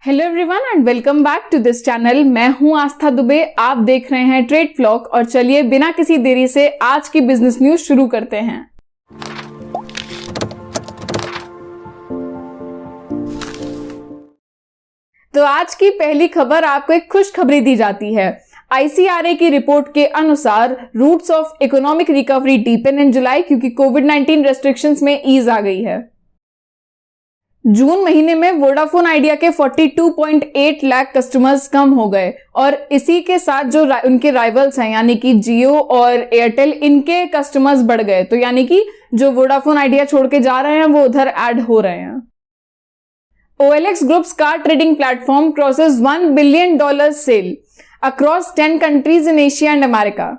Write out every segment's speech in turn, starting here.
Hello everyone and welcome back to this channel. मैं हूं आस्था दुबे, आप देख रहे हैं ट्रेड व्लॉग। और चलिए बिना किसी देरी से आज की बिजनेस न्यूज शुरू करते हैं। तो आज की पहली खबर आपको एक खुशखबरी दी जाती है। ICRA की रिपोर्ट के अनुसार roots of economic recovery deepen in July, क्योंकि कोविड-19 रेस्ट्रिक्शंस में ईज आ गई है। जून महीने में वोडाफोन आइडिया के 42.8 लाख कस्टमर्स कम हो गए और इसी के साथ जो उनके राइवल्स हैं यानी कि जियो और एयरटेल, इनके कस्टमर्स बढ़ गए। तो यानी कि जो वोडाफोन आइडिया छोड़ के जा रहे हैं वो उधर ऐड हो रहे हैं। OLX groups car trading platform crosses $1 billion sale across 10 countries in Asia and America.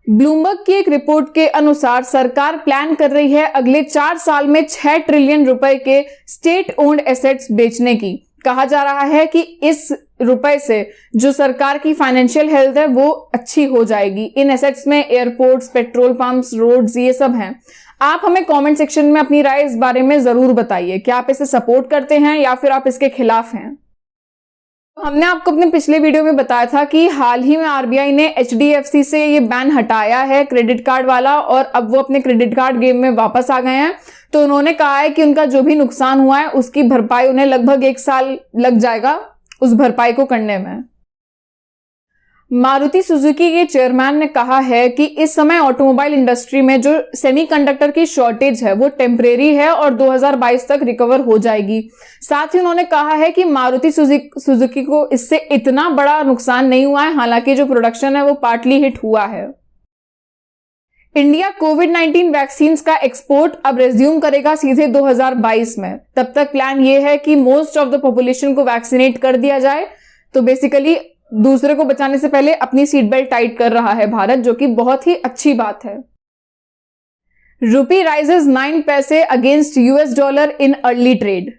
Bloomberg की एक रिपोर्ट के अनुसार सरकार प्लान कर रही है अगले 4 साल में 6 ट्रिलियन रुपए के स्टेट ओन्ड एसेट्स बेचने की। कहा जा रहा है कि इस रुपए से जो सरकार की फाइनेंशियल हेल्थ है वो अच्छी हो जाएगी। इन एसेट्स में एयरपोर्ट्स, पेट्रोल पंप्स, रोड्स, ये सब हैं। आप हमें कमेंट सेक्शन में अपनी राय इस बारे में जरूर बताइए। क्या आप इसे सपोर्ट करते हैं या फिर आप इसके खिलाफ हैं? हमने आपको अपने पिछले वीडियो में बताया था कि हाल ही में RBI ने HDFC से ये बैन हटाया है क्रेडिट कार्ड वाला, और अब वो अपने क्रेडिट कार्ड गेम में वापस आ गए हैं। तो उन्होंने कहा है कि उनका जो भी नुकसान हुआ है उसकी भरपाई उन्हें लगभग 1 साल लग जाएगा उस भरपाई को करने में। मारुति सुजुकी के चेयरमैन ने कहा है कि इस समय ऑटोमोबाइल इंडस्ट्री में जो सेमीकंडक्टर की शॉर्टेज है वो टेम्परेरी है और 2022 तक रिकवर हो जाएगी। साथ ही उन्होंने कहा है कि मारुति सुजुकी को इससे इतना बड़ा नुकसान नहीं हुआ है, हालांकि जो प्रोडक्शन है वो पार्टली हिट हुआ है। इंडिया कोविड-19 वैक्सीन का एक्सपोर्ट अब रेज्यूम करेगा सीधे 2022 में। तब तक प्लान ये है कि मोस्ट ऑफ द पॉपुलेशन को वैक्सीनेट कर दिया जाए। तो बेसिकली दूसरे को बचाने से पहले अपनी सीट बेल्ट टाइट कर रहा है भारत, जो कि बहुत ही अच्छी बात है। रुपी राइजेस 9 पैसे against $US in early trade.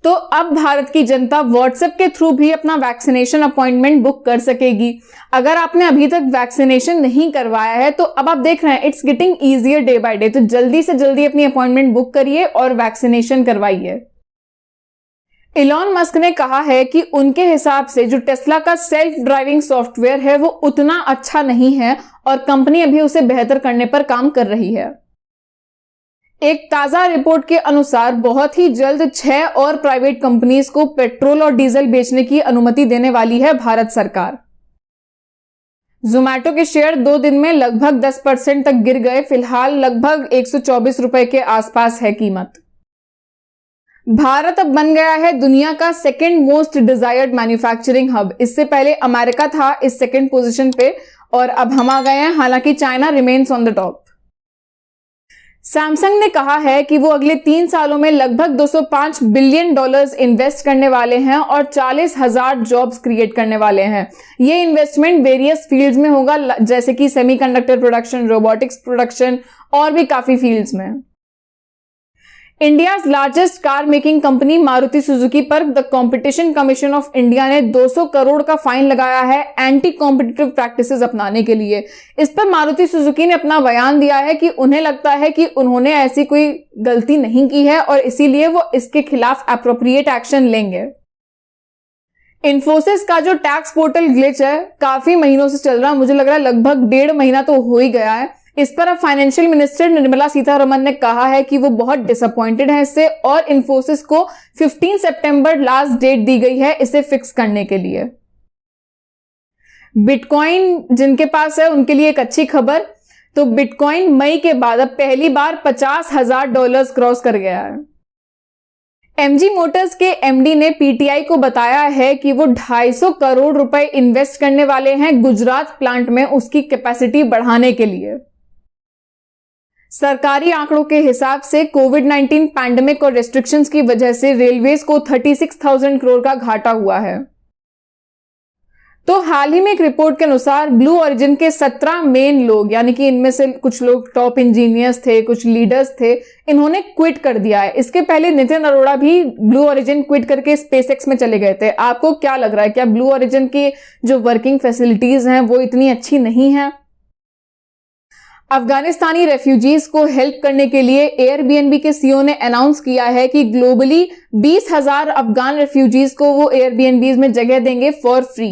तो अब भारत की जनता व्हाट्सएप के थ्रू भी अपना वैक्सीनेशन अपॉइंटमेंट बुक कर सकेगी। अगर आपने अभी तक वैक्सीनेशन नहीं करवाया है तो अब आप देख रहे हैं it's getting easier day by day. तो जल्दी से जल्दी अपनी अपॉइंटमेंट बुक करिए और वैक्सीनेशन करवाइए। इलॉन मस्क ने कहा है कि उनके हिसाब से जो टेस्ला का सेल्फ ड्राइविंग सॉफ्टवेयर है वो उतना अच्छा नहीं है और कंपनी अभी उसे बेहतर करने पर काम कर रही है। एक ताजा रिपोर्ट के अनुसार बहुत ही जल्द 6 और प्राइवेट कंपनीज को पेट्रोल और डीजल बेचने की अनुमति देने वाली है भारत सरकार। जोमैटो के शेयर 2 दिन में लगभग 10% तक गिर गए। फिलहाल लगभग 124 रुपए के आसपास है कीमत। भारत अब बन गया है दुनिया का second most desired manufacturing hub. इससे पहले अमेरिका था इस सेकेंड पोजीशन पे और अब हम आ गए हैं, हालांकि China remains on the top. Samsung ने कहा है कि वो अगले 3 सालों में लगभग $205 बिलियन इन्वेस्ट करने वाले हैं और 40,000 जॉब्स क्रिएट करने वाले हैं। ये इन्वेस्टमेंट वेरियस फील्ड्स में होगा, जैसे कि सेमीकंडक्टर प्रोडक्शन, रोबोटिक्स प्रोडक्शन और भी काफी फील्ड्स में। India's largest car making company Maruti Suzuki पर the competition commission of India ने 200 करोड़ का फाइन लगाया है एंटी कॉम्पिटिटिव प्रैक्टिसेस अपनाने के लिए। इस पर मारुति सुजुकी ने अपना बयान दिया है कि उन्हें लगता है कि उन्होंने ऐसी कोई गलती नहीं की है और इसीलिए वो इसके खिलाफ एप्रोप्रिएट एक्शन लेंगे। इन्फोसिस का जो टैक्स पोर्टल ग्लिच है काफी महीनों से चल रहा है, मुझे लग रहा है लगभग 1.5 महीना तो हो ही गया है। इस पर अब फाइनेंशियल मिनिस्टर निर्मला सीतारमण ने कहा है कि वो बहुत डिसअपॉइंटेड है इससे और इन्फोसिस को 15 सितंबर लास्ट डेट दी गई है इसे फिक्स करने के लिए। बिटकॉइन जिनके पास है उनके लिए एक अच्छी खबर। तो बिटकॉइन मई के बाद अब पहली बार $50,000 क्रॉस कर गया है। MG मोटर्स के MD ने PTI को बताया है कि वो 250 करोड़ रुपए इन्वेस्ट करने वाले हैं गुजरात प्लांट में उसकी कैपेसिटी बढ़ाने के लिए। सरकारी आंकड़ों के हिसाब से कोविड-19 पैंडेमिक और रेस्ट्रिक्शंस की वजह से रेलवेज को 36,000 करोड़ का घाटा हुआ है। तो हाल ही में एक रिपोर्ट के अनुसार ब्लू ओरिजिन के 17 मेन लोग, यानी कि इनमें से कुछ लोग टॉप इंजीनियर्स थे, कुछ लीडर्स थे, इन्होंने क्विट कर दिया है। इसके पहले नितिन अरोड़ा भी ब्लू ओरिजिन क्विट करके स्पेसएक्स में चले गए थे। आपको क्या लग रहा है, क्या ब्लू ओरिजिन की जो वर्किंग फैसिलिटीज हैं वो इतनी अच्छी नहीं है? अफगानिस्तानी रेफ्यूजीज को हेल्प करने के लिए एयरबीएनबी के सीईओ ने अनाउंस किया है कि ग्लोबली 20,000 अफगान रेफ्यूजीज को वो एयरबीएनबीज में जगह देंगे फॉर फ्री।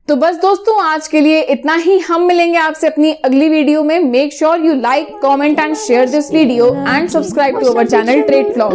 तो बस दोस्तों आज के लिए इतना ही। हम मिलेंगे आपसे अपनी अगली वीडियो में। Make sure you like, comment and share this video and subscribe to our channel trade vlog.